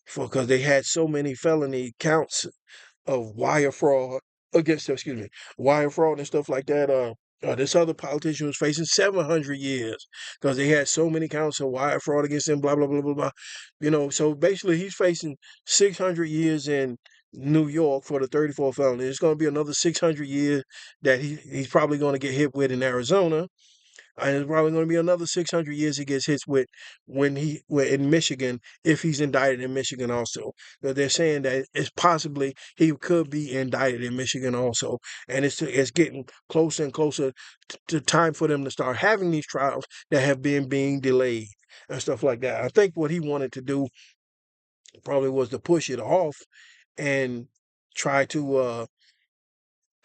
for because they had so many felony counts of wire fraud against, excuse me, wire fraud and stuff like that. This other politician was facing 700 years because they had so many counts of wire fraud against him. Blah blah blah blah blah. So basically, he's facing 600 years in New York for the 34 felony. It's going to be another 600 years that he's probably going to get hit with in Arizona, and it's probably going to be another 600 years he gets hit with when in Michigan, if he's indicted in Michigan also. So they're saying that it's possibly he could be indicted in Michigan also, and it's getting closer and closer to time for them to start having these trials that have been being delayed and stuff like that. I think what he wanted to do probably was to push it off and try to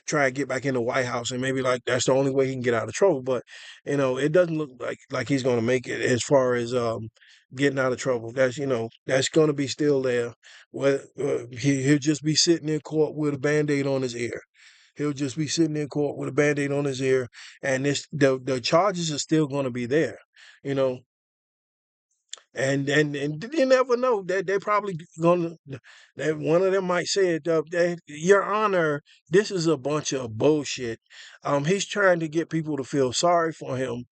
try to get back in the White House, and maybe like that's the only way he can get out of trouble. But it doesn't look like he's going to make it as far as getting out of trouble. That's going to be still there. Well, he'll just be sitting in court with a band-aid on his ear. He'll just be sitting in court with a band-aid on his ear, and the charges are still going to be there. You know, and you never know that they're probably gonna that one of them might say it, Your Honor, this is a bunch of bullshit. He's trying to get people to feel sorry for him,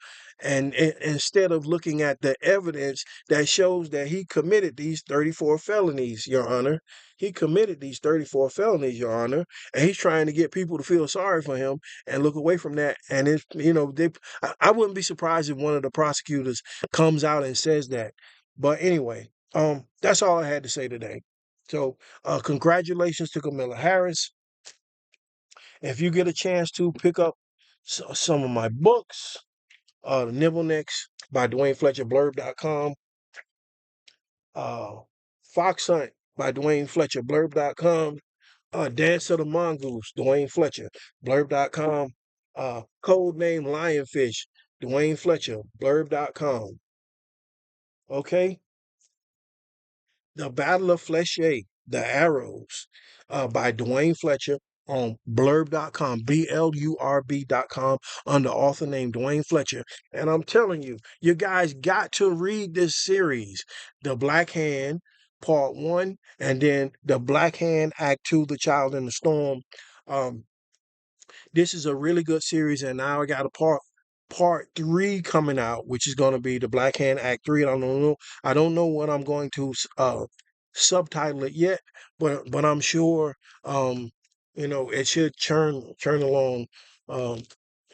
and instead of looking at the evidence that shows that he committed these 34 felonies, Your Honor. He committed these 34 felonies, Your Honor, and he's trying to get people to feel sorry for him and look away from that. And it's I wouldn't be surprised if one of the prosecutors comes out and says that. But anyway, that's all I had to say today. So, congratulations to Camilla Harris. If you get a chance to pick up some of my books, The Nibblenecks by Duane Fletcher, blurb.com, uh, Fox Hunt by Duane Fletcher, blurb.com, Dance of the Mongoose, Duane Fletcher, blurb.com, Code Name Lionfish, Duane Fletcher, blurb.com. Okay? The Battle of Flechier, The Arrows, by Duane Fletcher on blurb.com, blurb.com, under author name Duane Fletcher. And I'm telling you, you guys got to read this series, The Black Hand, Part 1, and then The Black Hand, Act 2, The Child in the Storm. Um, this is a really good series, and now I got a part 3 coming out, which is going to be the Black Hand Act 3. I don't know what I'm going to subtitle it yet, but I'm sure it should churn along, um,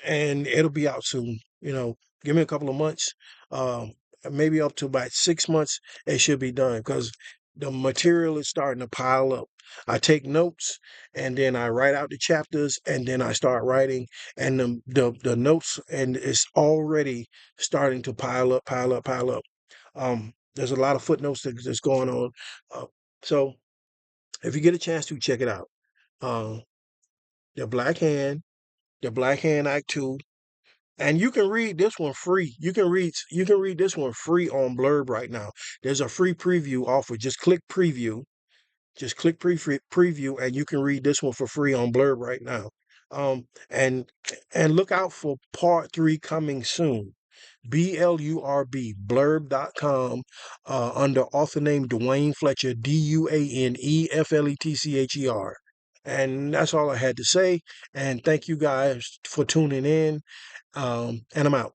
and it'll be out soon. Give me a couple of months, um, maybe up to about 6 months. It should be done because the material is starting to pile up. I take notes and then I write out the chapters and then I start writing, and the notes, and it's already starting to pile up, pile up, pile up. There's a lot of footnotes that's going on. So if you get a chance to check it out, um, the Black Hand, the Black Hand Act 2, and you can read this one free. You can read this one free on Blurb right now. There's a free preview offer. Just click preview. Just click preview, and you can read this one for free on Blurb right now. And look out for part 3 coming soon. blurb.com, under author name Duane Fletcher, DuaneFletcher. And that's all I had to say. And thank you guys for tuning in. And I'm out.